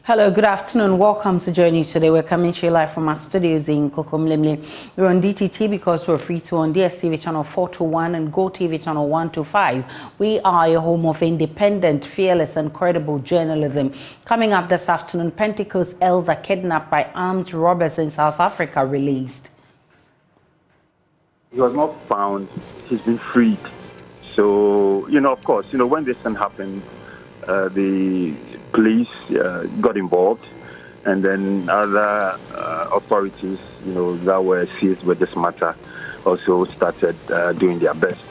Hello, good afternoon. Welcome to Joy News today. We're coming to you live from our studios in Kokomlemle. We're on DTT because we're free to on DSTV channel 421 and GoTV channel 125. We are a home of independent, fearless, and credible journalism. Coming up this afternoon, Pentecost elder kidnapped by armed robbers in South Africa released. He was not found. He's been freed. So, of course, when this thing happened, the police got involved, and then other authorities, that were seized with this matter also started doing their best.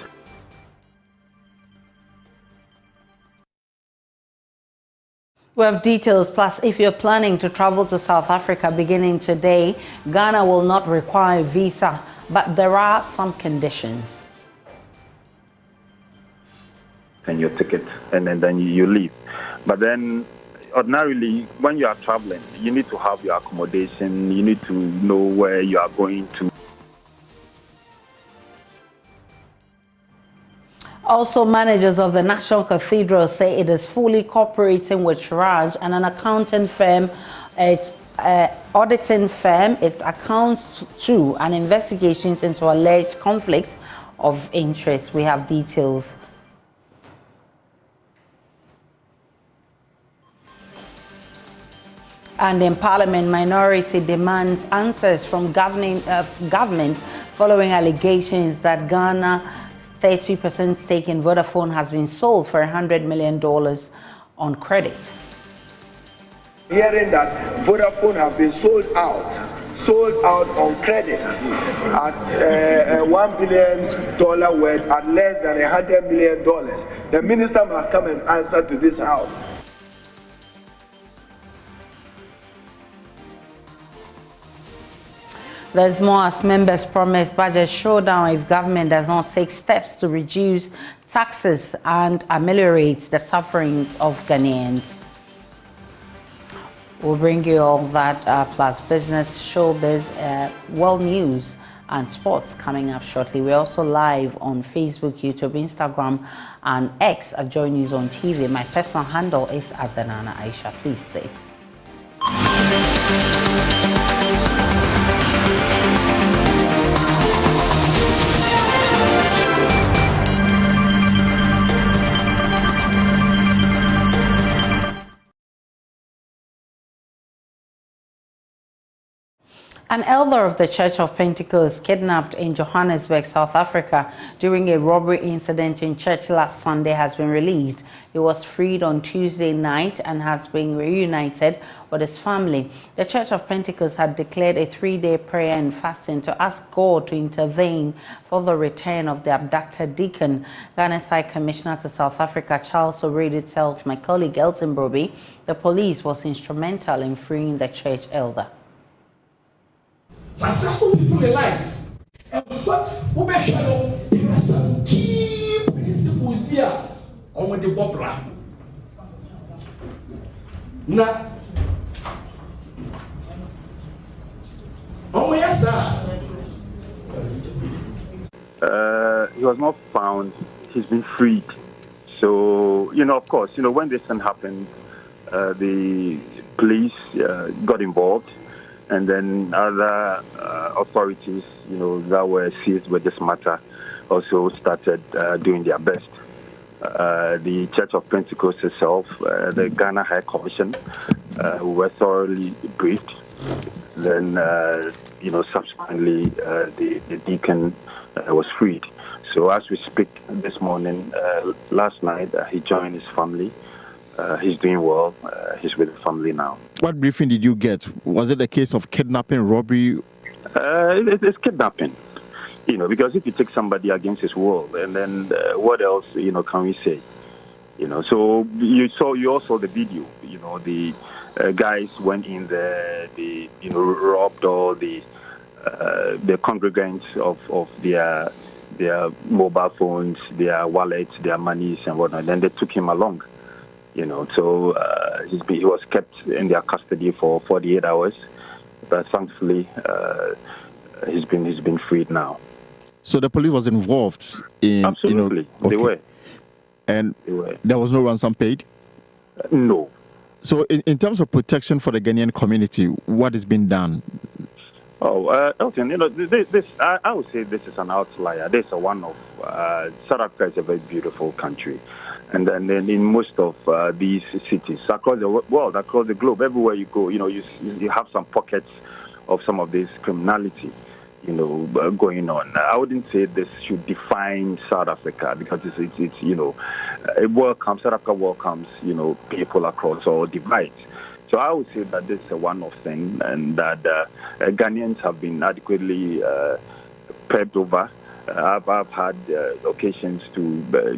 We have details, plus if you're planning to travel to South Africa beginning today, Ghana will not require a visa, but there are some conditions. And your ticket, and then you leave. But then, ordinarily, when you are traveling, you need to have your accommodation, you need to know where you are going to. Also, managers of the National Cathedral say it is fully cooperating with Raj and an accounting firm, its auditing firm, its accounts too, and investigations into alleged conflicts of interest. We have details. And in Parliament, minority demands answers from government following allegations that Ghana's 30% stake in Vodafone has been sold for $100 million on credit. Hearing that Vodafone have been sold out on credit at $1 billion worth at less than $100 million. The minister must come and answer to this house. There's more as members promise budget showdown if government does not take steps to reduce taxes and ameliorate the sufferings of Ghanaians. We'll bring you all that plus business, showbiz, world news and sports coming up shortly. We're also live on Facebook, YouTube, Instagram and X at Joy News on TV. My personal handle is at the Nana Aisha. Please stay. An elder of the Church of Pentecost kidnapped in Johannesburg, South Africa during a robbery incident in church last Sunday has been released. He was freed on Tuesday night and has been reunited with his family. The Church of Pentecost had declared a 3-day prayer and fasting to ask God to intervene for the return of the abducted deacon. Ghana's High Commissioner to South Africa, Charles O'Reilly, tells my colleague Elton Broby the police was instrumental in freeing the church elder. Successful people in life, and what we shadow, there are some key principles here on the Bobra. Now, oh yes, sir. He was not found. He's been freed. So, of course, when this thing happened, the police got involved. And then other authorities, that were seized with this matter also started doing their best. The Church of Pentecost itself, the Ghana High Commission, were thoroughly briefed. Then, subsequently, the deacon was freed. So as we speak this morning, last night, he joined his family. He's doing well. He's with the family now. What briefing did you get? Was it a case of kidnapping, robbery? It's kidnapping, because if you take somebody against his will, and then what else, can we say? So you all saw the video. The guys went in there, they, robbed all the congregants of their mobile phones, their wallets, their monies and whatnot. Then they took him along. So he was kept in their custody for 48 hours, but thankfully he's been freed now. So the police was involved in... Absolutely, okay. They were. And there was no ransom paid? No. So in terms of protection for the Ghanaian community, what has been done? Elton, I would say this is an outlier. This is one of South Africa is a very beautiful country, and then in most of these cities across the world, across the globe, everywhere you go, you have some pockets of some of this criminality, going on. I wouldn't say this should define South Africa because it's South Africa welcomes people across all divides. So I would say that this is a one-off thing, and that Ghanaians have been adequately prepped over. I've had occasions to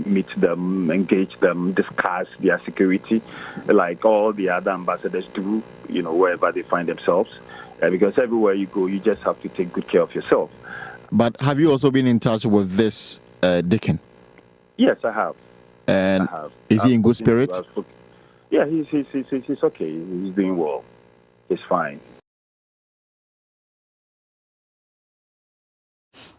meet them, engage them, discuss their security, like all the other ambassadors do, wherever they find themselves. Because everywhere you go, you just have to take good care of yourself. But have you also been in touch with this Dickon? Yes, I have. And I have. Is he in good spirits? Yeah, he's okay. He's doing well. He's fine.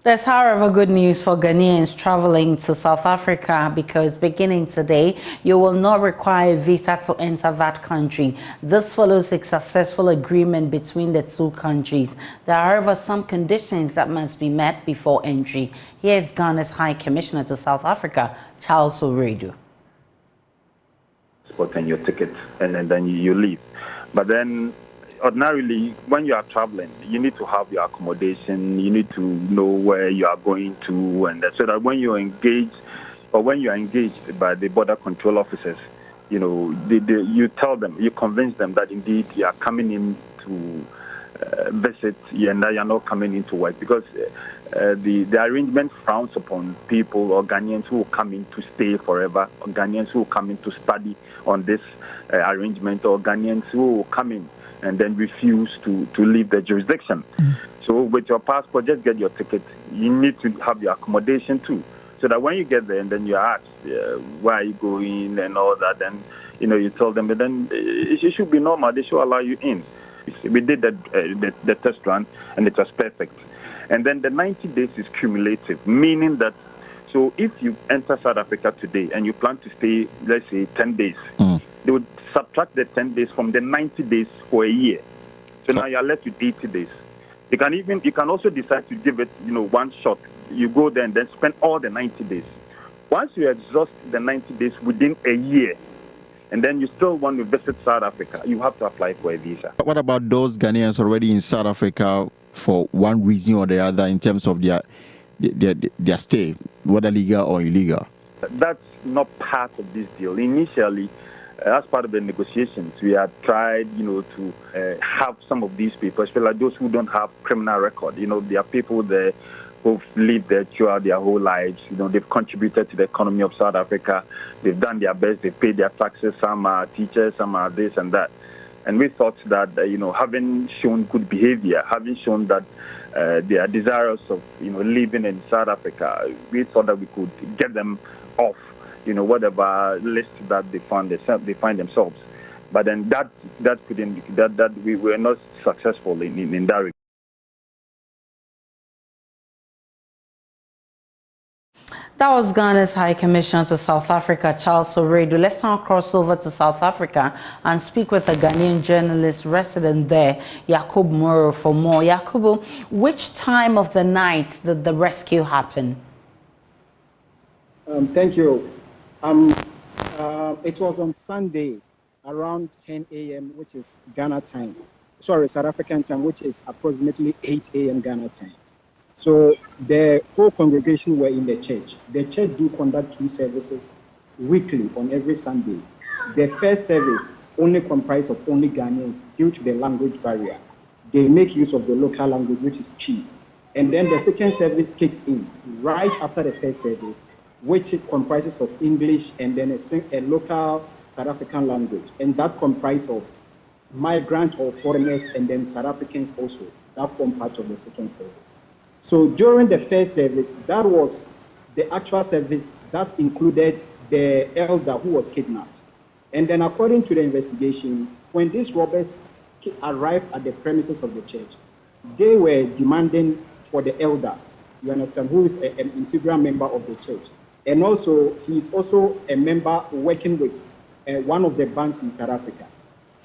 There's, however, good news for Ghanaians traveling to South Africa, because beginning today, you will not require a visa to enter that country. This follows a successful agreement between the two countries. There are, however, some conditions that must be met before entry. Here's Ghana's High Commissioner to South Africa, Charles Oredu. And your ticket, and then you leave. But then ordinarily, when you are traveling, you need to have your accommodation, you need to know where you are going to, and so that when you're engaged, or when you are engaged by the border control officers, you tell them, you convince them that indeed you are coming in to visit, and that you're not coming in to work, because the arrangement frowns upon people or Ghanaians who will come in to stay forever, or Ghanaians who will come in to study on this arrangement, or Ghanaians who will come in and then refuse to leave the jurisdiction. So with your passport, just get your ticket. You need to have your accommodation too, so that when you get there and then you ask where are you going and all that, then you tell them, but then it should be normal. They should allow you in. We did the test run and it was perfect. And then the 90 days is cumulative, meaning that, so if you enter South Africa today and you plan to stay, let's say, 10 days, they would subtract the 10 days from the 90 days for a year. So now you're left with 80 days. You can also decide to give it, one shot. You go there and then spend all the 90 days. Once you exhaust the 90 days within a year, and then you still want to visit South Africa, you have to apply for a visa. What about those Ghanaians already in South Africa for one reason or the other in terms of their stay, whether legal or illegal? That's not part of this deal. Initially, as part of the negotiations, we had tried, to have some of these people, especially like those who don't have criminal record. There are people there who've lived there throughout their whole lives. They've contributed to the economy of South Africa. They've done their best. They've paid their taxes. Some are teachers, some are this and that. And we thought that, having shown good behavior, having shown that they are desirous of, living in South Africa, we thought that we could get them off, whatever list that they find themselves. But then that we were not successful in that regard. That was Ghana's High Commissioner to South Africa, Charles Oredu. Let's now cross over to South Africa and speak with a Ghanaian journalist resident there, Yakubu Moro, for more. Yakubu, which time of the night did the rescue happen? Thank you. It was on Sunday around 10 a.m., which is Ghana time. Sorry, South African time, which is approximately 8 a.m. Ghana time. So the whole congregation were in the church. The church do conduct 2 services weekly on every Sunday. The first service only comprised of only Ghanaians due to the language barrier. They make use of the local language, which is key. And then the second service kicks in right after the first service, which comprises of English and then a local South African language. And that comprises of migrant or foreigners and then South Africans also. That form part of the second service. So during the first service, that was the actual service that included the elder who was kidnapped. And then according to the investigation, when these robbers arrived at the premises of the church, they were demanding for the elder, you understand, who is an integral member of the church. And also, he is also a member working with one of the banks in South Africa.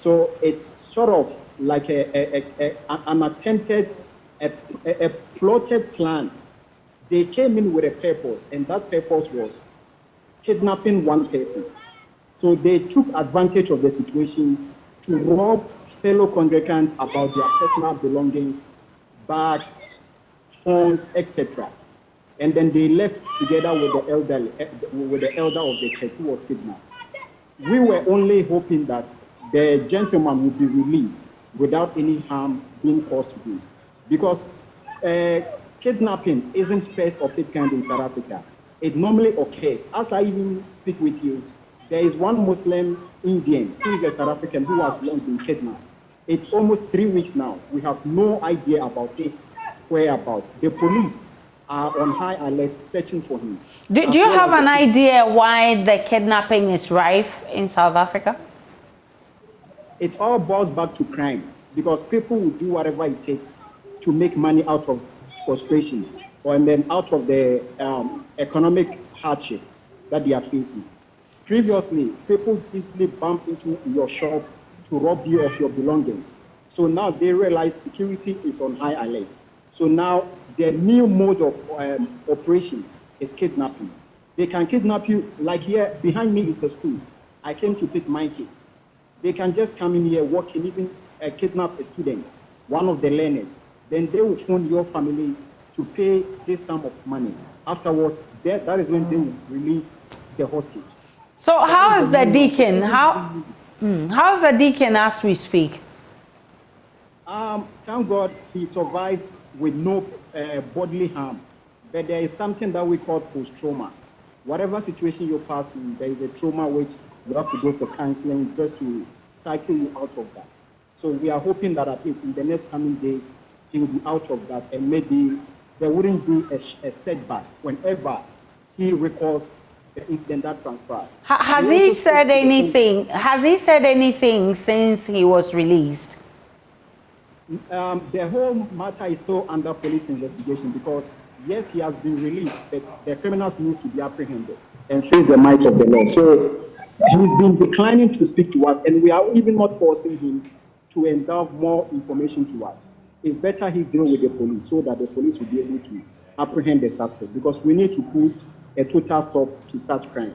So it's sort of like an attempted, a plotted plan. They came in with a purpose, and that purpose was kidnapping one person. So they took advantage of the situation to rob fellow congregants about their personal belongings, bags, phones, etc. And then they left together with the elder of the church who was kidnapped. We were only hoping that the gentleman would be released without any harm being caused to him, because kidnapping isn't first of its kind in South Africa. It normally occurs. As I even speak with you, there is one Muslim Indian who is a South African who has long been kidnapped. It's almost 3 weeks now. We have no idea about his whereabouts. The police are on high alert searching for him. Do you have an idea why the kidnapping is rife in South Africa? It all boils back to crime, because people will do whatever it takes to make money out of frustration, and then out of the economic hardship that they are facing. Previously, people easily bumped into your shop to rob you of your belongings. So now they realize security is on high alert. So now the new mode of operation is kidnapping. They can kidnap you, like here behind me is a school. I came to pick my kids. They can just come in here, walk in, even kidnap a student, one of the learners. Then they will phone your family to pay this sum of money. Afterwards, that is when they will release the hostage. So how is the deacon? How is the deacon as we speak? Thank God he survived with no bodily harm. But there is something that we call post-trauma. Whatever situation you pass through, there is a trauma which you have to go for counseling just to cycle you out of that. So we are hoping that at least in the next coming days, he will be out of that, and maybe there wouldn't be a setback whenever he recalls the incident that transpired. Has he said anything? Has he said anything since he was released? The whole matter is still under police investigation, because yes, he has been released, but the criminals need to be apprehended and face the might of the law. So he's been declining to speak to us, and we are even not forcing him to indulge more information to us. It's better he deal with the police so that the police will be able to apprehend the suspect, because we need to put a total stop to such crime.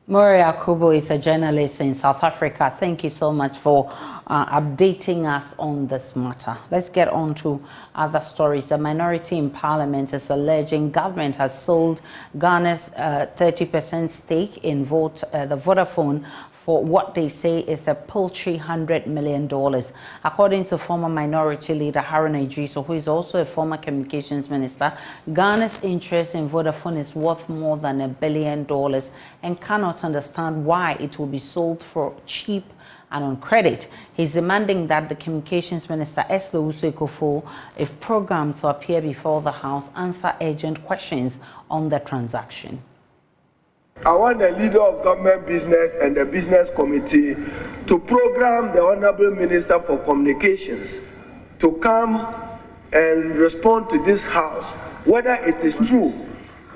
Moria Kubo is a journalist in South Africa. Thank you so much for updating us on this matter. Let's get on to other stories. The minority in parliament is alleging government has sold Ghana's 30% stake in the Vodafone for what they say is a paltry $100 million. According to former minority leader Haruna Idriso, who is also a former communications minister, Ghana's interest in Vodafone is worth more than $1 billion and cannot understand why it will be sold for cheap and on credit. He's demanding that the communications minister, Eslo Usekofo, if programmed to appear before the House, answer urgent questions on the transaction. I want the leader of government business and the business committee to program the Honorable Minister for Communications to come and respond to this House whether it is true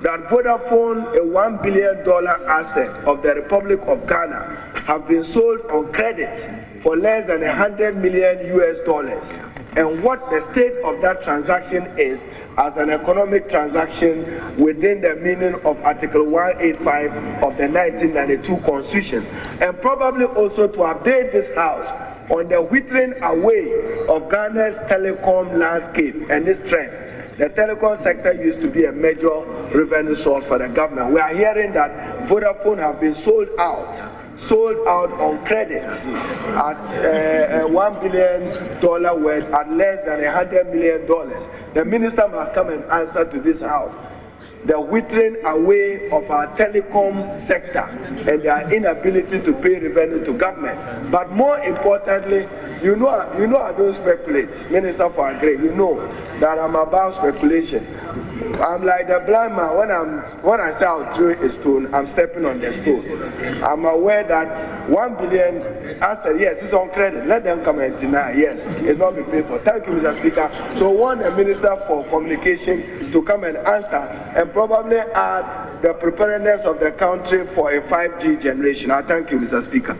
that Vodafone, a $1 billion asset of the Republic of Ghana, have been sold on credit for less than $100 million US, and what the state of that transaction is as an economic transaction within the meaning of Article 185 of the 1992 Constitution, and probably also to update this House on the withering away of Ghana's telecom landscape and its trend. The telecom sector used to be a major revenue source for the government. We are hearing that Vodafone have been sold out on credit at $1 billion worth at less than $100 million. The minister must come and answer to this House the withering away of our telecom sector and their inability to pay revenue to government. But more importantly, you know I don't speculate, Minister for Agri. You know that I'm above speculation. I'm like the blind man. When I say I'll throw a stone, I'm stepping on the stone. I'm aware that $1 billion, I said yes, it's on credit. Let them come and deny. Yes, it's not been paid for. Thank you, Mr. Speaker. So I want the Minister for Communication to come and answer and probably add the preparedness of the country for a 5G generation. I thank you, Mr. Speaker.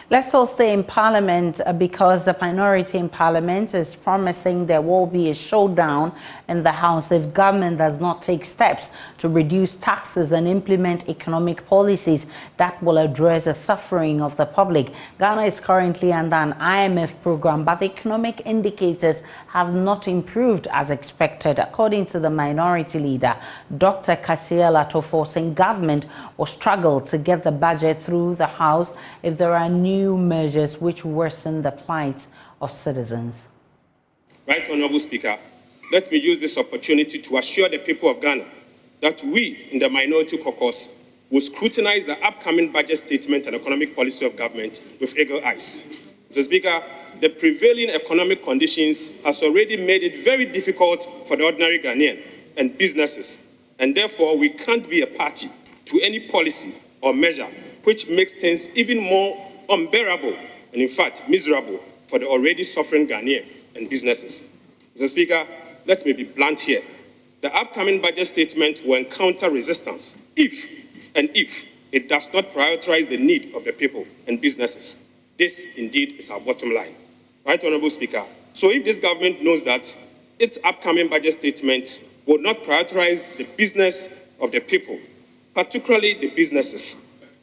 Let's still stay in Parliament because the minority in Parliament is promising there will be a showdown in the House if government does not take steps to reduce taxes and implement economic policies that will address the suffering of the public. Ghana is currently under an IMF program, but the economic indicators have not improved as expected, according to the minority leader, Dr. Cathedral, saying government will struggle to get the budget through the House if there are new measures which worsen the plight of citizens. Right, Honorable Speaker, let me use this opportunity to assure the people of Ghana that we in the Minority Caucus will scrutinize the upcoming budget statement and economic policy of government with eagle eyes. Mr. Speaker, the prevailing economic conditions has already made it very difficult for the ordinary Ghanaian and businesses, and therefore we can't be a party to any policy or measure which makes things even more unbearable and, in fact, miserable for the already suffering Ghanaians and businesses. Mr. Speaker, let me be blunt here. The upcoming budget statement will encounter resistance if it does not prioritize the need of the people and businesses. This, indeed, is our bottom line. Right, Honorable Speaker? So if this government knows that its upcoming budget statement will not prioritize the business of the people, particularly the businesses,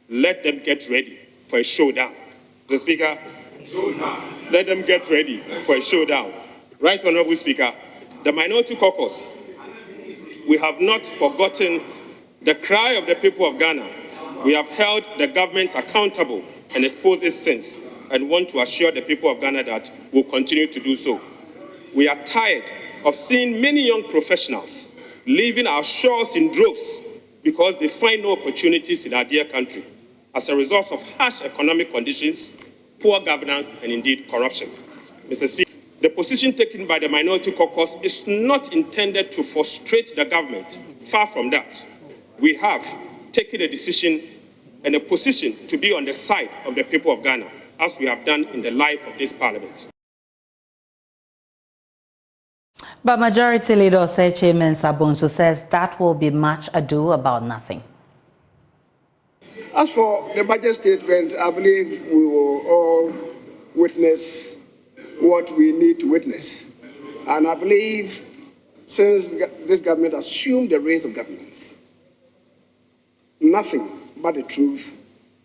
let them get ready for a showdown. Mr. Speaker, let them get ready for a showdown. Right, Honorable Speaker, the Minority Caucus, we have not forgotten the cry of the people of Ghana. We have held the government accountable and exposed its sins and want to assure the people of Ghana that we'll continue to do so. We are tired of seeing many young professionals leaving our shores in droves because they find no opportunities in our dear country as a result of harsh economic conditions, poor governance, and indeed corruption. Mr. Speaker, the position taken by the Minority Caucus is not intended to frustrate the government. Far from that. We have taken a decision and a position to be on the side of the people of Ghana, as we have done in the life of this parliament. But Majority Leader Oseche Mensah-Bonsu says that will be much ado about nothing. As for the budget statement, I believe we will all witness what we need to witness. And I believe since this government assumed the reins of governance, nothing but the truth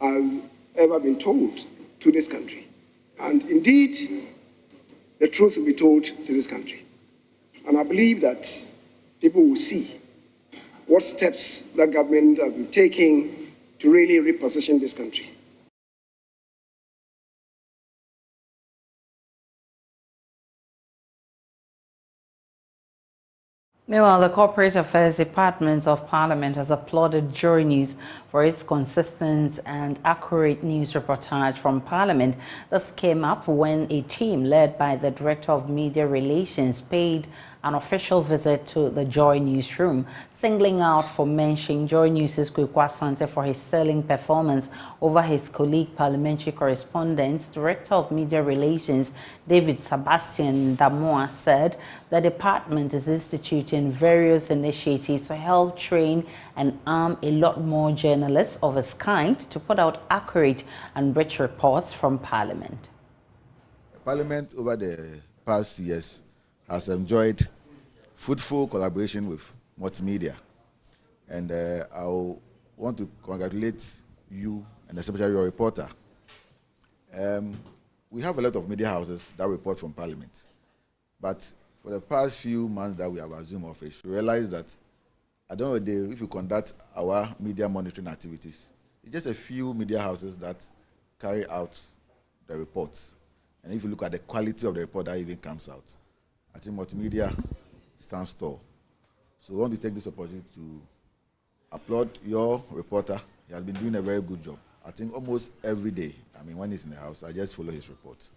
has ever been told to this country. And indeed, the truth will be told to this country. And I believe that people will see what steps that government has been taking to really reposition this country. Meanwhile, the Corporate Affairs Department of Parliament has applauded Joy News for its consistent and accurate news reportage from Parliament. This came up when a team led by the Director of Media Relations paid an official visit to the Joy newsroom, singling out for mention Joy News' Kwekwa Asante for his sterling performance over his colleague parliamentary correspondent. Director of Media Relations David Sebastian Damoa said the department is instituting various initiatives to help train and arm a lot more journalists of its kind to put out accurate and rich reports from Parliament. Parliament over the past years has enjoyed fruitful collaboration with multimedia. And I want to congratulate you and especially your reporter. We have a lot of media houses that report from Parliament. But for the past few months that we have assumed office, we realized that at the end of the day, if we conduct our media monitoring activities, it's just a few media houses that carry out the reports. And if you look at the quality of the report that even comes out, I think multimedia stands tall. So we want to take this opportunity to applaud your reporter. He has been doing a very good job. I think almost every day, when he's in the house, I just follow his reports.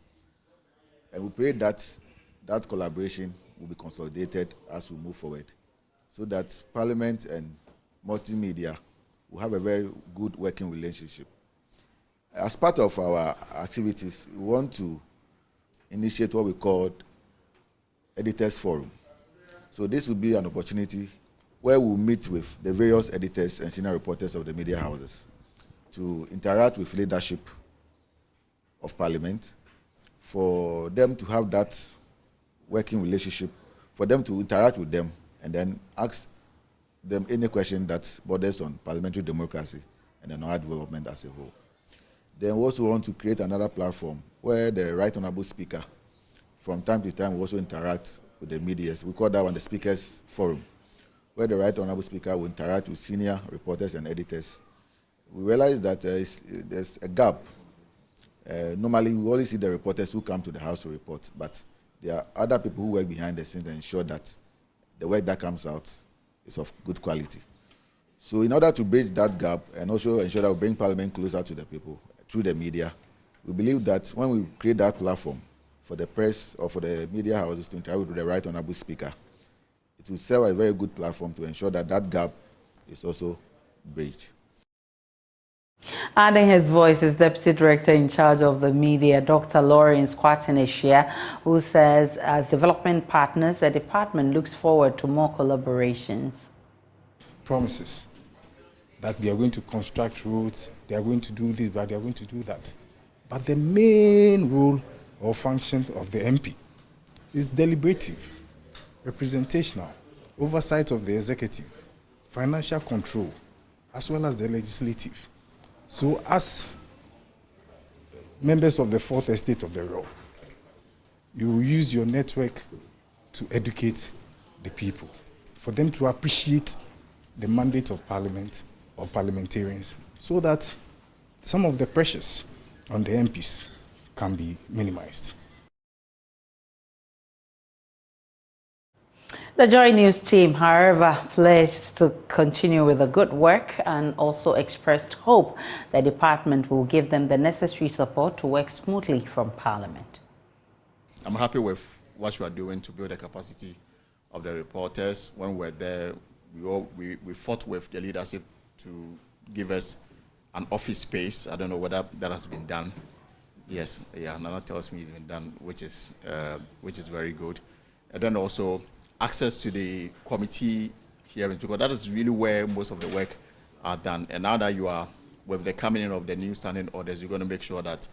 And we pray that that collaboration will be consolidated as we move forward, so that Parliament and multimedia will have a very good working relationship. As part of our activities, we want to initiate what we call Editors Forum. So this will be an opportunity where we'll meet with the various editors and senior reporters of the media houses to interact with leadership of Parliament, for them to have that working relationship, for them to interact with them, and then ask them any question that borders on parliamentary democracy and then our development as a whole. Then we also want to create another platform where the Right Honourable Speaker, from time to time, will also interact with the media. We call that one the Speakers Forum, where the Right Honourable Speaker will interact with senior reporters and editors. We realize that there's a gap. Normally, we only see the reporters who come to the House to report, but there are other people who work behind the scenes and ensure that the work that comes out is of good quality. So in order to bridge that gap and also ensure that we bring Parliament closer to the people through the media, we believe that when we create that platform for the press or for the media houses to interact with the Right Honourable Speaker, it will serve as a very good platform to ensure that that gap is also bridged. Adding his voice is Deputy Director in charge of the media, Dr. Lawrence Kwatineshia, who says as development partners, the department looks forward to more collaborations. Promises that they are going to construct roads, they are going to do this, but they are going to do that. But the main role or function of the MP is deliberative, representational, oversight of the executive, financial control, as well as the legislative. So as members of the fourth estate of the law, you will use your network to educate the people, for them to appreciate the mandate of Parliament or parliamentarians, so that some of the pressures on the MPs can be minimized. The Joy News team, however, pledged to continue with the good work and also expressed hope the department will give them the necessary support to work smoothly from Parliament. I'm happy with what you are doing to build the capacity of the reporters. When we were there, we fought with the leadership to give us an office space. I don't know whether that has been done. Yes, yeah, Nana tells me it's been done, which is very good. And then also access to the committee hearings, because that is really where most of the work are done. And now that you are with the coming in of the new standing orders, you're going to make sure that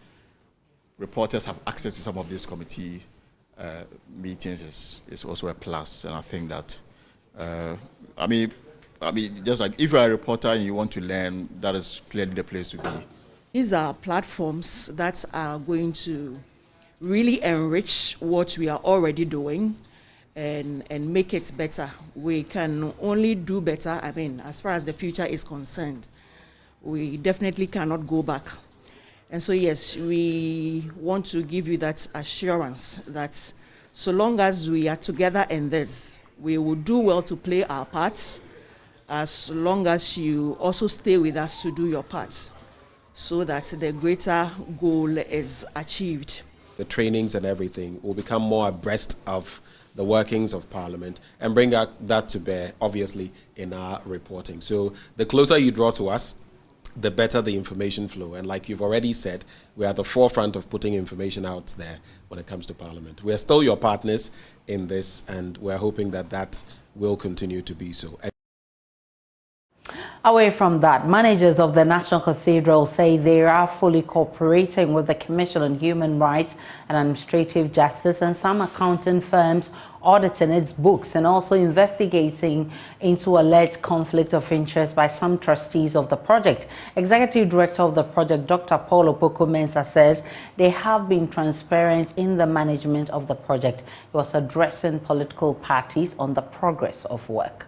reporters have access to some of these committee meetings is also a plus. And I think that, I mean, just like if you're a reporter and you want to learn, that is clearly the place to be. These are platforms that are going to really enrich what we are already doing and make it better. We can only do better. I mean, as far as the future is concerned, we definitely cannot go back. And so, yes, we want to give you that assurance that so long as we are together in this, we will do well to play our parts, as long as you also stay with us to do your part, so that the greater goal is achieved. The trainings and everything will become more abreast of the workings of Parliament and bring that to bear, obviously, in our reporting. So the closer you draw to us, the better the information flow. And like you've already said, we are at the forefront of putting information out there when it comes to Parliament. We are still your partners in this, and we're hoping that that will continue to be so. Away from that, managers of the National Cathedral say they are fully cooperating with the Commission on Human Rights and Administrative Justice and some accounting firms auditing its books and also investigating into alleged conflict of interest by some trustees of the project. Executive Director of the project, Dr. Paul Opoku-Mensah, says they have been transparent in the management of the project. He was addressing political parties on the progress of work.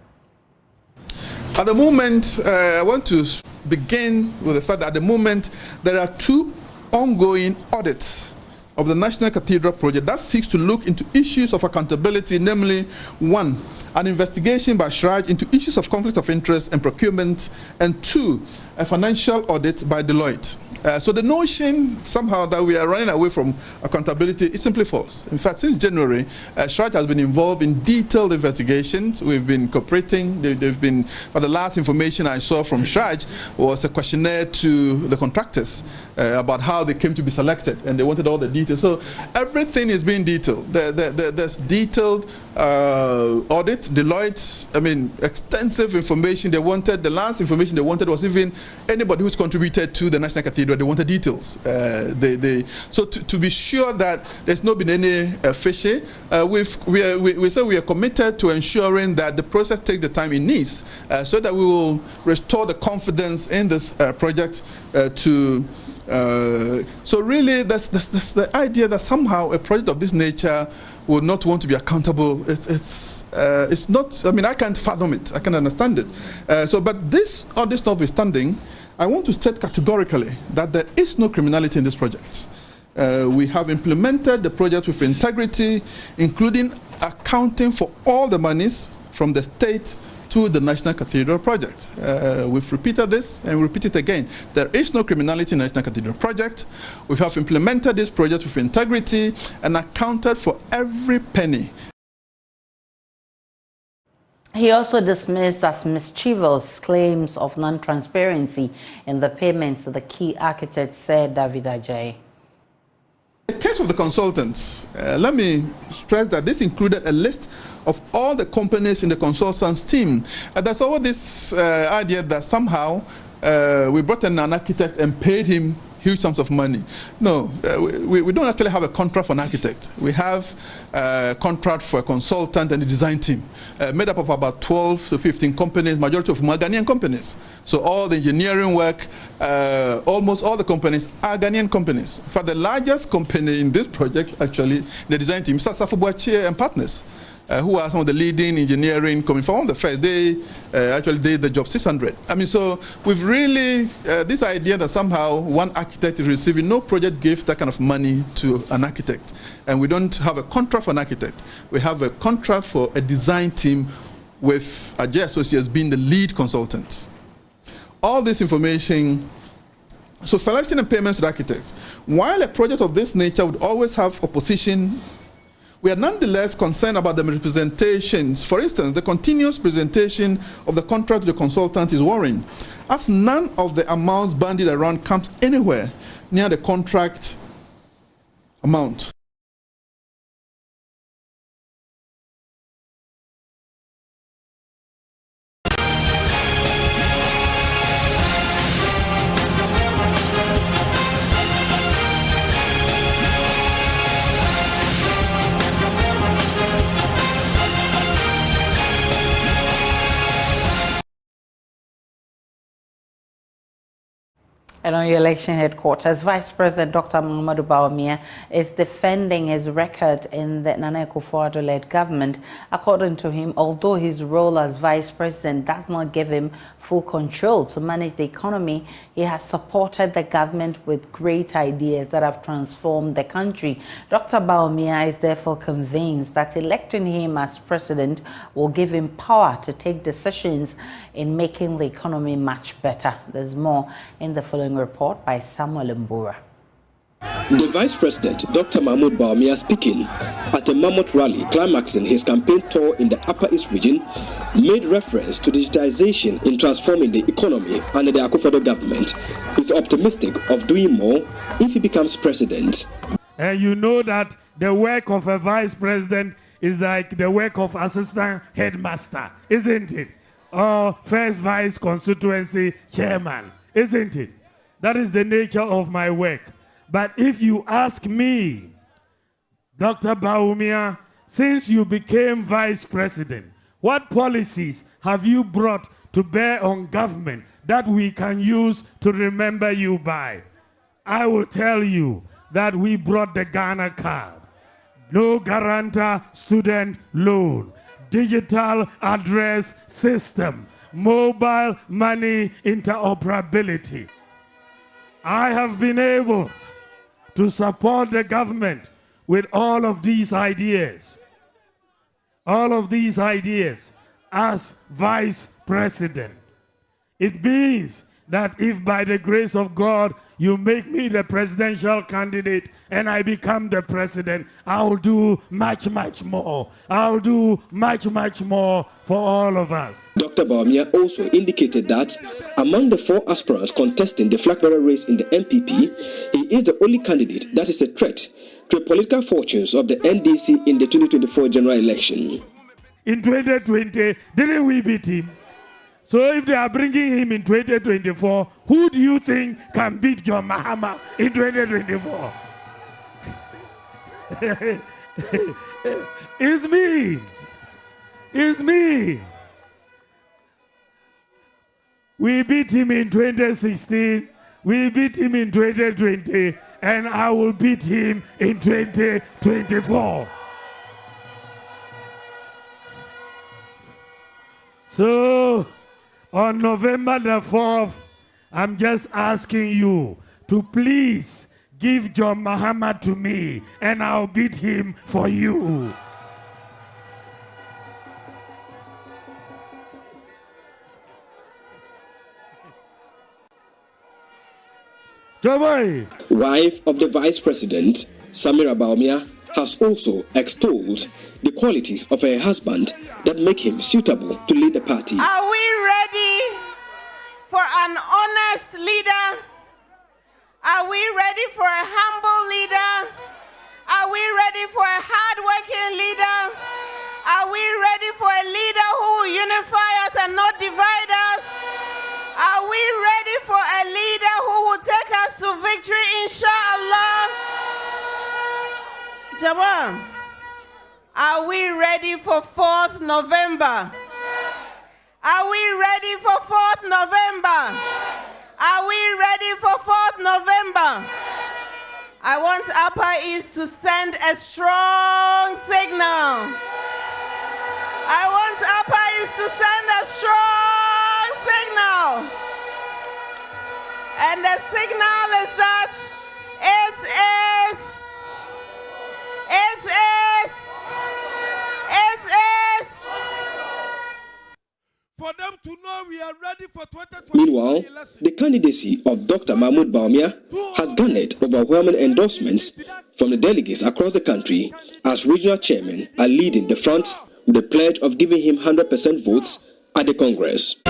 At the moment, I want to begin with the fact that at the moment there are two ongoing audits of the National Cathedral project that seeks to look into issues of accountability, namely, one, an investigation by Shraj into issues of conflict of interest and procurement, and two, a financial audit by Deloitte. So the notion somehow that we are running away from accountability is simply false. In fact, since January, Shraj has been involved in detailed investigations. We've been cooperating. They've been, but the last information I saw from Shraj was a questionnaire to the contractors. about how they came to be selected, and they wanted all the details. So everything is being detailed. There's detailed audit, Deloitte, extensive information they wanted. The last information they wanted was even anybody who's contributed to the National Cathedral, they wanted details. So to be sure that there's not been any fishy, we say we are committed to ensuring that the process takes the time it needs, so that we will restore the confidence in this project so really that's the idea that somehow a project of this nature would not want to be accountable. It's not, I can't fathom it, I can understand it. But all this notwithstanding, I want to state categorically that there is no criminality in this project. We have implemented the project with integrity, including accounting for all the monies from the state to the National Cathedral project. We've repeated this and we repeat it again. There is no criminality in the National Cathedral project. We have implemented this project with integrity and accounted for every penny. He also dismissed as mischievous claims of non-transparency in the payments of the key architect, said David Ajayi. In the case of the consultants, let me stress that this included a list of all the companies in the consultants team. There's always this idea that somehow we brought in an architect and paid him huge sums of money. No, we don't actually have a contract for an architect. We have a contract for a consultant and a design team, made up of about 12 to 15 companies, majority of them are Ghanaian companies. So all the engineering work, almost all the companies are Ghanaian companies. For the largest company in this project, actually, the design team, Mr. Safubuachi and Partners, who are some of the leading engineering coming from the first. They actually did the job 600. So we've really, this idea that somehow one architect is receiving, no project gives that kind of money to an architect. And we don't have a contract for an architect. We have a contract for a design team with Ajayi Associates being the lead consultant. All this information, so selection and payments to the architects. While a project of this nature would always have opposition, we are nonetheless concerned about the representations. For instance, the continuous presentation of the contract to the consultant is worrying, as none of the amounts bandied around comes anywhere near the contract amount. And on your election headquarters, Vice President Dr. Bawumia is defending his record in the Nana Akufo-Addo-led government. According to him, although his role as Vice President does not give him full control to manage the economy, he has supported the government with great ideas that have transformed the country. Dr. Bawumia is therefore convinced that electing him as president will give him power to take decisions in making the economy much better. There's more in the following report by Samuel Mbura. The Vice President, Dr. Bawumia, speaking at a mammoth rally climaxing his campaign tour in the Upper East region, made reference to digitization in transforming the economy under the Akufo-Addo government. He's optimistic of doing more if he becomes president. And you know that the work of a vice president is like the work of assistant headmaster, isn't it? Or first vice constituency chairman, isn't it? That is the nature of my work. But if you ask me, Dr. Bawumia, since you became vice president, what policies have you brought to bear on government that we can use to remember you by? I will tell you that we brought the Ghana card, no guarantor student loan, digital address system, mobile money interoperability. I have been able to support the government with all of these ideas. All of these ideas as vice president. It means that if by the grace of God you make me the presidential candidate and I become the president, I'll do much, much more. I'll do much, much more for all of us. Dr. Bawumia also indicated that among the 4 aspirants contesting the flag bearer race in the NPP, he is the only candidate that is a threat to the political fortunes of the NDC in the 2024 general election. In 2020, didn't we beat him? So if they are bringing him in 2024, who do you think can beat John Mahama in 2024? It's me. It's me. We beat him in 2016. We beat him in 2020. And I will beat him in 2024. So, on November the 4th, I'm just asking you to please give John Mahama to me, and I'll beat him for you. Wife of the Vice President, Samira Bawumia, has also extolled the qualities of her husband that make him suitable to lead the party. Are we ready for an honest leader? Are we ready for a humble leader? Are we ready for a hard-working leader? Are we ready for a leader who will unify us and not divide us? Are we ready for a leader who will take us to victory, inshallah? Jawam, are we ready for 4th November? Are we ready for 4th November? Are we ready for 4th November? I want Upper East to send a strong signal. I want Upper East to send a strong signal. And the signal is that it is for them to know we are ready for 2020. Meanwhile, the candidacy of Dr. Mahmoud Bawumia has garnered overwhelming endorsements from the delegates across the country, as regional chairmen are leading the front with the pledge of giving him 100% votes at the Congress.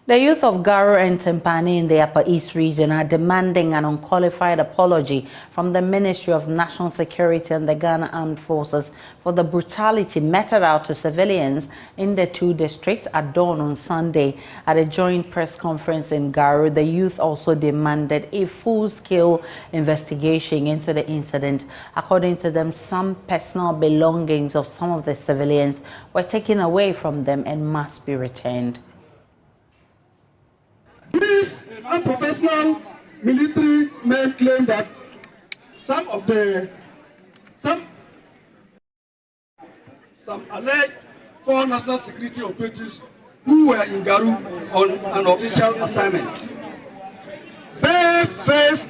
The youth of Garo and Tempani in the Upper East region are demanding an unqualified apology from the Ministry of National Security and the Ghana Armed Forces for the brutality meted out to civilians in the 2 districts at dawn on Sunday. At a joint press conference in Garo, the youth also demanded a full-scale investigation into the incident. According to them, some personal belongings of some of the civilians were taken away from them and must be returned. These unprofessional military men claim that some alleged 4 national security operatives who were in Garu on an official assignment bare-faced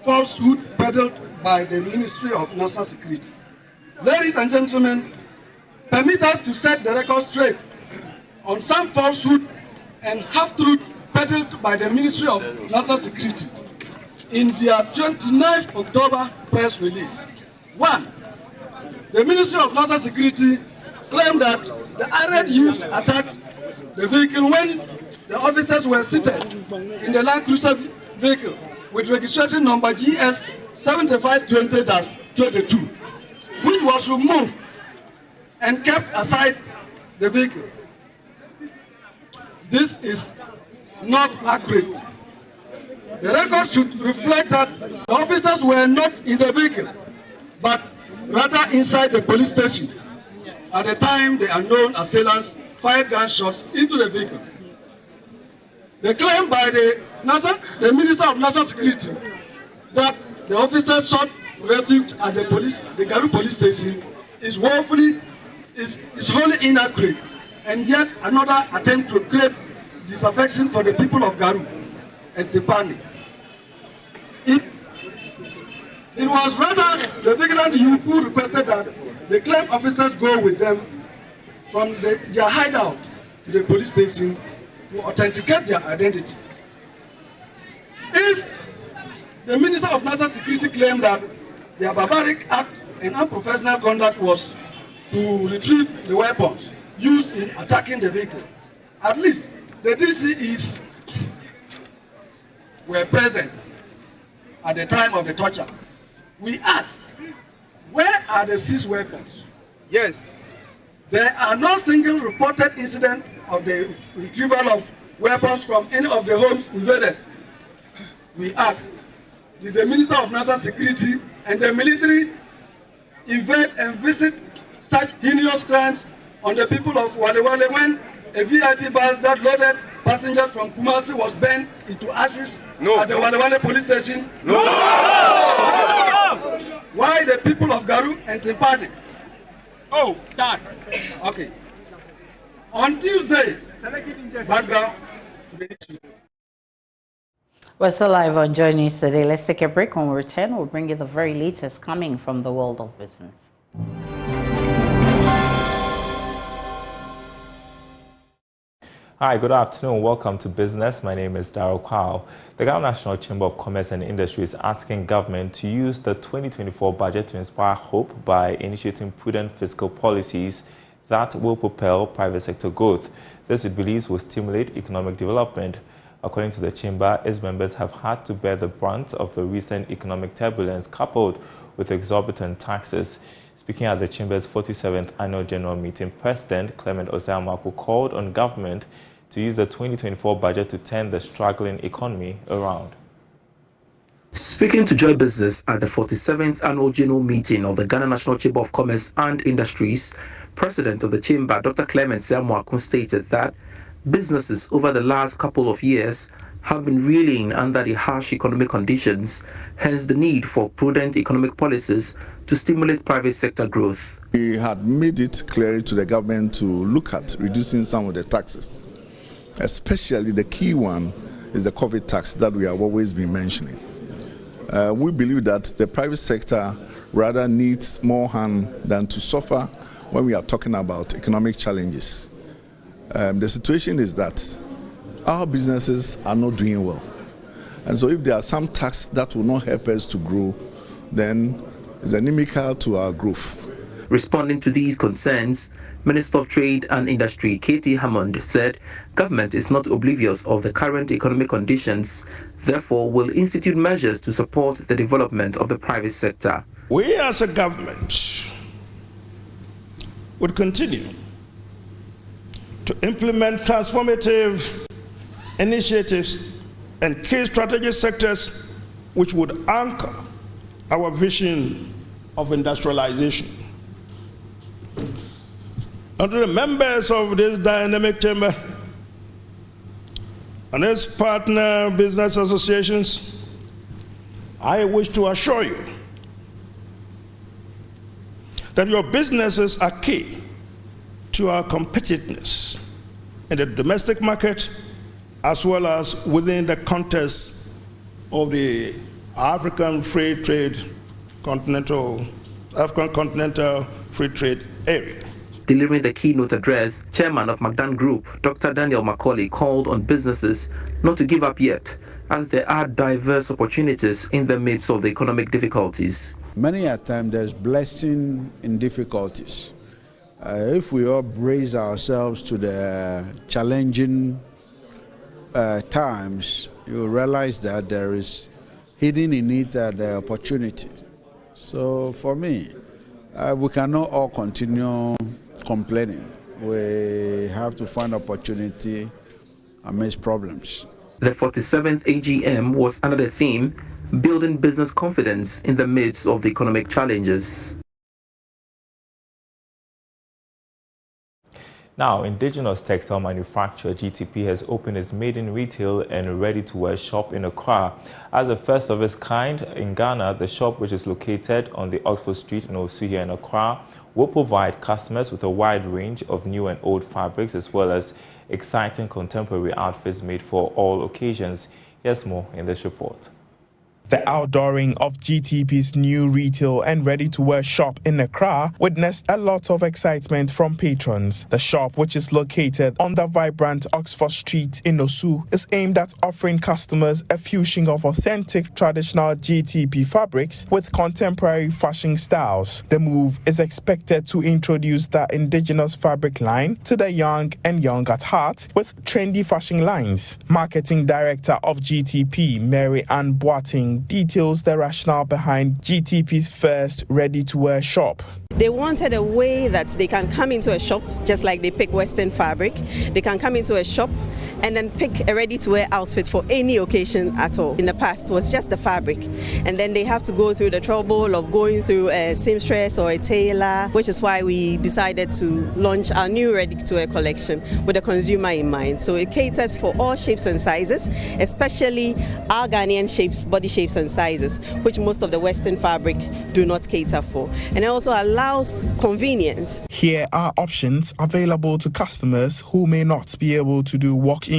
falsehood peddled by the Ministry of National Security. Ladies and gentlemen, permit us to set the record straight on some falsehood and half-truth peddled by the Ministry of National Security in their 29th October press release. 1. The Ministry of National Security claimed that the irate youth attacked the vehicle when the officers were seated in the Land Cruiser vehicle with registration number GS 7520-22, which was removed and kept aside the vehicle. This is not accurate. The record should reflect that the officers were not in the vehicle, but rather inside the police station at the time the unknown assailants fired gunshots into the vehicle. The claim by the Minister of National Security that the officers sought refuge at the Garu police station is wholly inaccurate, and yet another attempt to create disaffection for the people of Garu and Tipani. It was rather the vigilant youth who requested that the claim officers go with them from their hideout to the police station to authenticate their identity. If the Minister of National Security claimed that their barbaric act and unprofessional conduct was to retrieve the weapons used in attacking the vehicle, at least the DCEs were present at the time of the torture. We asked, where are the seized weapons? Yes, there are no single reported incident of the retrieval of weapons from any of the homes invaded. We asked, did the Minister of National Security and the military invade and visit such heinous crimes on the people of Wale Wale when a VIP bus that loaded passengers from Kumasi was burned into ashes at the Wale Wale police station? No! Why the people of Garu and Tripadi? Oh, start. Okay. On Tuesday, background to the issue. We're still live on Joy News today. Let's take a break. When we return, we'll bring you the very latest coming from the world of business. Hi, good afternoon. Welcome to Business. My name is Darryl Kwao. The Ghana National Chamber of Commerce and Industry is asking government to use the 2024 budget to inspire hope by initiating prudent fiscal policies that will propel private sector growth. This, it believes, will stimulate economic development. According to the Chamber, its members have had to bear the brunt of the recent economic turbulence coupled with exorbitant taxes. Speaking at the Chamber's 47th Annual General Meeting, President Clement Osei-Amoako called on government to use the 2024 budget to turn the struggling economy around. Speaking to Joy Business at the 47th Annual General Meeting of the Ghana National Chamber of Commerce and Industries, President of the Chamber, Dr. Clement Osei-Amoako, stated that businesses over the last couple of years have been reeling under the harsh economic conditions, hence the need for prudent economic policies to stimulate private sector growth. We had made it clear to the government to look at reducing some of the taxes, especially the key one is the COVID tax that we have always been mentioning. We believe that the private sector rather needs more hand than to suffer when we are talking about economic challenges. The situation is that our businesses are not doing well. And so if there are some tax that will not help us to grow, then it's inimical to our growth. Responding to these concerns, Minister of Trade and Industry, K.T. Hammond, said government is not oblivious of the current economic conditions, therefore will institute measures to support the development of the private sector. We as a government would continue to implement transformative initiatives and key strategic sectors which would anchor our vision of industrialization. Under the members of this dynamic chamber and its partner business associations, I wish to assure you that your businesses are key to our competitiveness in the domestic market as well as within the context of the African continental free trade area. Delivering the keynote address, Chairman of McDan Group, Dr. Daniel Macaulay, called on businesses not to give up yet, as there are diverse opportunities in the midst of the economic difficulties. Many a time there's blessing in difficulties. If we all brace ourselves to the challenging times, you realize that there is hidden in it the opportunity. So for me, we cannot all continue complaining. We have to find opportunity amidst problems. The 47th AGM was another theme, building business confidence in the midst of the economic challenges. Now, indigenous textile manufacturer GTP has opened its maiden retail and ready-to-wear shop in Accra. As the first of its kind in Ghana, the shop, which is located on the Oxford Street in Osuhia in Accra, will provide customers with a wide range of new and old fabrics as well as exciting contemporary outfits made for all occasions. Here's more in this report. The outdooring of GTP's new retail and ready-to-wear shop in Accra witnessed a lot of excitement from patrons. The shop, which is located on the vibrant Oxford Street in Osu, is aimed at offering customers a fusion of authentic traditional GTP fabrics with contemporary fashion styles. The move is expected to introduce the indigenous fabric line to the young and young at heart with trendy fashion lines. Marketing Director of GTP, Mary Ann Boating, details the rationale behind GTP's first ready-to-wear shop. They wanted a way that they can come into a shop, just like they pick Western fabric. They can come into a shop and then pick a ready-to-wear outfit for any occasion at all. In the past, it was just the fabric. And then they have to go through the trouble of going through a seamstress or a tailor, which is why we decided to launch our new ready-to-wear collection with the consumer in mind. So it caters for all shapes and sizes, especially our Ghanaian shapes, body shapes and sizes, which most of the Western fabric do not cater for. And it also allows convenience. Here are options available to customers who may not be able to do walk-ins.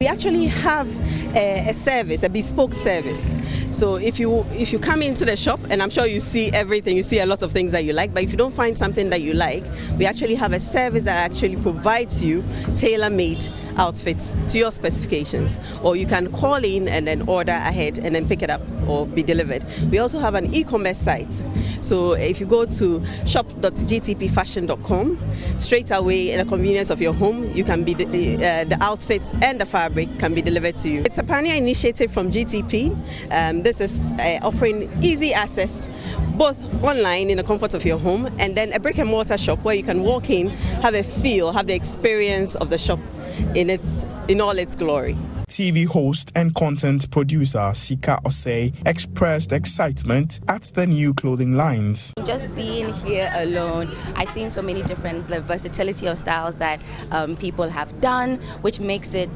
We actually have a service, a bespoke service. So if you come into the shop, and I'm sure you see everything, you see a lot of things that you like, but if you don't find something that you like, we actually have a service that actually provides you tailor-made outfits to your specifications, or you can call in and then order ahead and then pick it up or be delivered. We also have an e-commerce site. So if you go to shop.gtpfashion.com, straight away in the convenience of your home, you can be the outfits and the fabric can be delivered to you. It's a pioneer initiative from GTP. This is offering easy access both online in the comfort of your home and then a brick and mortar shop where you can walk in, have a feel, have the experience of the shop in all its glory. TV host and content producer Sika Osei expressed excitement at the new clothing lines. Just being here alone, I've seen so many different versatility of styles that people have done, which makes it,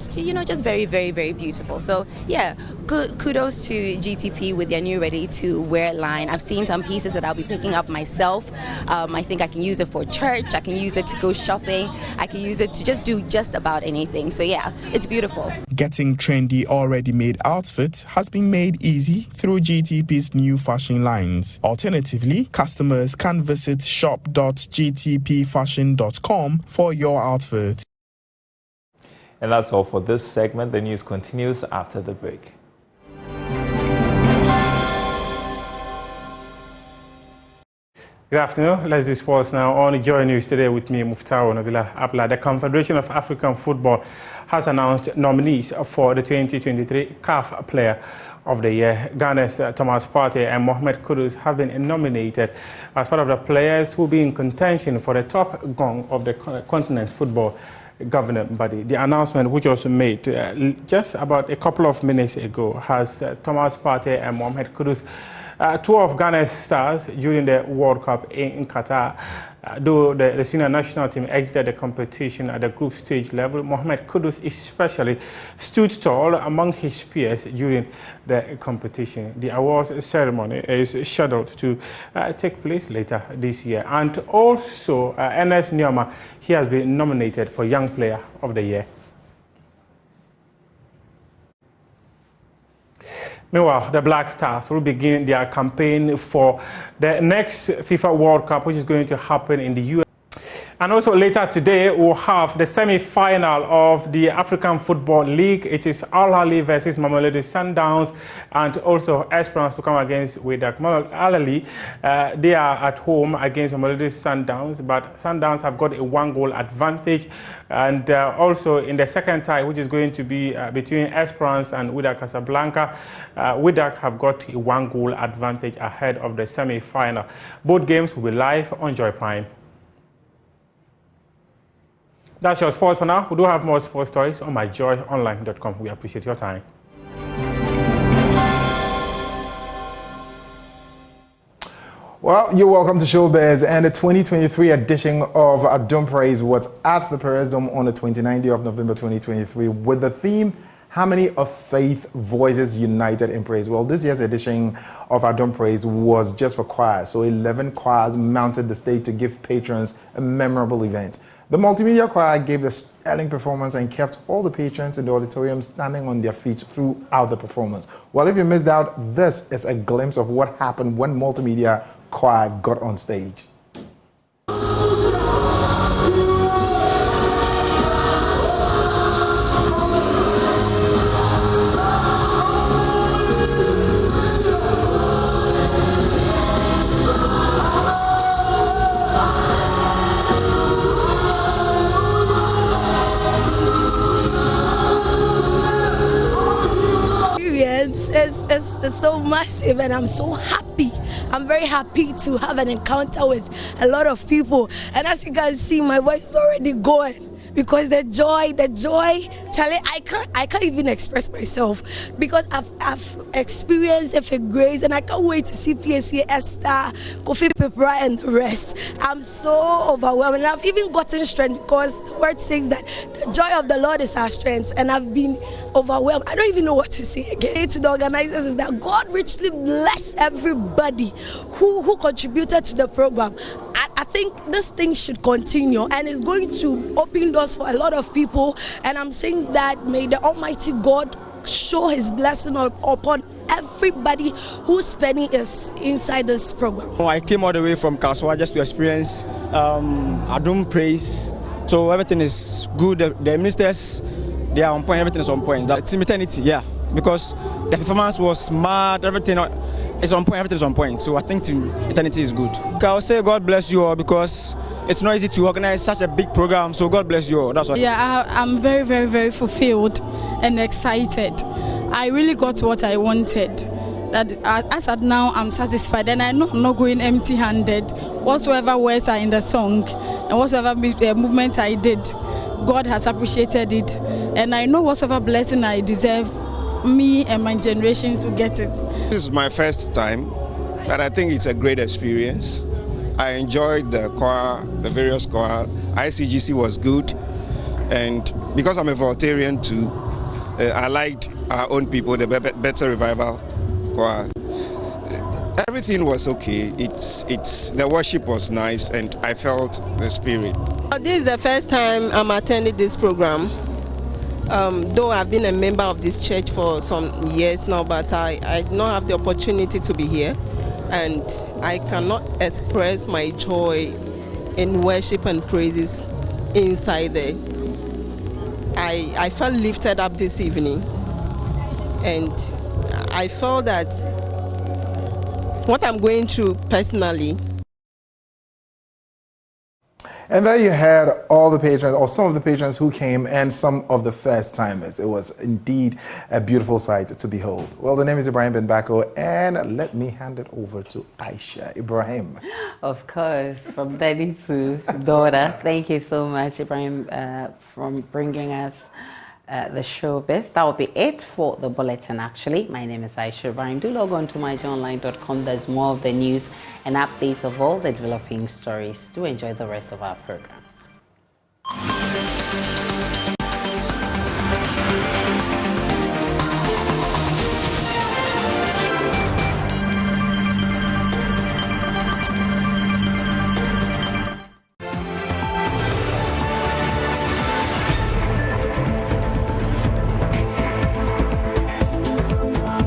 just very, very, very beautiful. So yeah, kudos to GTP with their new ready-to-wear line. I've seen some pieces that I'll be picking up myself. I think I can use it for church. I can use it to go shopping. I can use it to just do just about anything. So yeah, it's beautiful. Getting trendy or ready-made outfits has been made easy through GTP's new fashion lines. Alternatively, customers can visit shop.gtpfashion.com for your outfit. And that's all for this segment. The news continues after the break. Good afternoon. Let's do sports now. On Joy News today with me, Muftao Nabila Abla. The Confederation of African Football has announced nominees for the 2023 CAF Player of the Year. Ghana's Thomas Partey and Mohamed Kudus have been nominated as part of the players who will be in contention for the top gong of the continent football governing body. The announcement, which was made just about a couple of minutes ago, has Thomas Partey and Mohamed Kudus, two of Ghana's stars during the World Cup in Qatar. Though the senior national team exited the competition at the group stage level, Mohamed Kudus especially stood tall among his peers during the competition. The awards ceremony is scheduled to take place later this year. And also, Ernest Nuama, he has been nominated for Young Player of the Year. Meanwhile, the Black Stars will begin their campaign for the next FIFA World Cup, which is going to happen in the US. And also later today, we'll have the semi-final of the African Football League. It is Al Ahly versus Mamelodi Sundowns, and also Esperance to come against Wydad. Al Ahly, they are at home against Mamelodi Sundowns, but Sundowns have got a 1-goal advantage. And also in the second tie, which is going to be between Esperance and Wydad Casablanca, Wydad have got a 1-goal advantage ahead of the semi-final. Both games will be live on Joy Prime. That's your sports for now. We do have more sports stories on myjoyonline.com. We appreciate your time. Well, you're welcome to Showbiz, and the 2023 edition of Adum Praise was at the Perez Dome on the 29th day of November 2023 with the theme How many of faith voices united in praise? Well, this year's edition of Adum Praise was just for choirs. So 11 choirs mounted the stage to give patrons a memorable event. The multimedia choir gave a sterling performance and kept all the patrons in the auditorium standing on their feet throughout the performance. Well, if you missed out, this is a glimpse of what happened when multimedia choir got on stage. It's so massive, and I'm so happy. I'm very happy to have an encounter with a lot of people, and as you can see, my voice is already going because the joy, Charlie, I can't even express myself because I've experienced FA Grace, and I can't wait to see PSA Esther, Kofi Pepra, and the rest. I'm so overwhelmed, and I've even gotten strength because the word says that the joy of the Lord is our strength, and I've been overwhelmed. I don't even know what to say again. To the organizers is that God richly bless everybody who contributed to the program. I think this thing should continue, and it's going to open doors for a lot of people, and I'm saying that may the Almighty God show his blessing upon everybody who's spending is inside this program. I came all the way from Kaswa just to experience Adum Praise, so everything is good. The ministers, they are on point, everything is on point. That's eternity, yeah, because the performance was mad, everything is on point, everything is on point. So I think eternity is good. I'll say God bless you all because it's not easy to organize such a big program. So God bless you all. That's what. Yeah, I'm very, very, very fulfilled and excited. I really got what I wanted. That as at now, I'm satisfied, and I know I'm not going empty-handed. Whatsoever words are in the song and whatsoever movement I did, God has appreciated it, and I know whatsoever blessing I deserve, me and my generations will get it. This is my first time, but I think it's a great experience. I enjoyed the choir, the various choir. ICGC was good, and because I'm a Voltarian too, I liked our own people, the Better Revival choir. Everything was okay. The worship was nice, and I felt the spirit. This is the first time I'm attending this program. Though I've been a member of this church for some years now, but I did not have the opportunity to be here, and I cannot express my joy in worship and praises inside there. I felt lifted up this evening, and I felt that what I'm going through personally. And there you had all the patrons, or some of the patrons who came, and some of the first timers. It was indeed a beautiful sight to behold. Well, the name is Ibrahim Ben Bako, and let me hand it over to Aisha. Ibrahim. Of course, from daddy to daughter. Thank you so much, Ibrahim, for bringing us the showbiz. That will be it for the bulletin, actually. My name is Aisha Ibrahim. Do log on to myjournline.com. There's more of the news and updates of all the developing stories. Do enjoy the rest of our program.